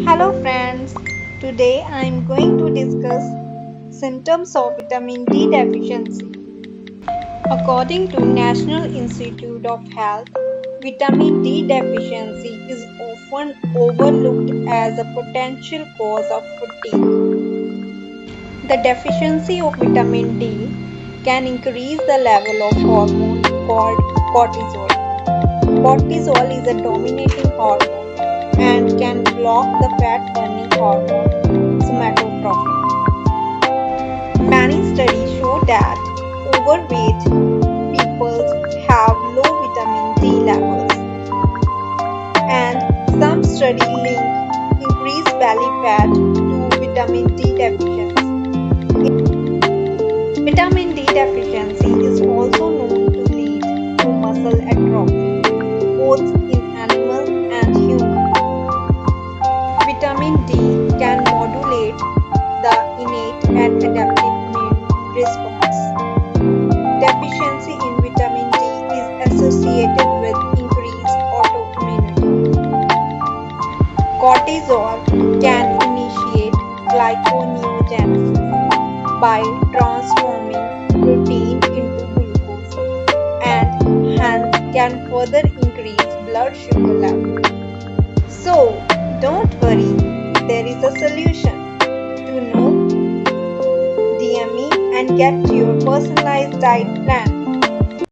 Hello friends, today I am going to discuss symptoms of vitamin D deficiency. According to National Institute of Health, vitamin D deficiency is often overlooked as a potential cause of fatigue. The deficiency of vitamin D can increase the level of hormone called cortisol. Cortisol is a dominating hormone and can block the fat burning hormone somatotripin. Many studies show that overweight people have low vitamin D levels, and some studies link increased belly fat to vitamin D deficiency. Vitamin D deficiency is also known to lead to muscle atrophy, both in animals and humans. Vitamin D can modulate the innate and adaptive immune response. Deficiency in vitamin D is associated with increased autoimmunity. Cortisol can initiate gluconeogenisis by transforming protein into glucose and hence can further increase blood sugar level. So, don't worry, there is a solution. To know, DM me and get your personalized diet plan.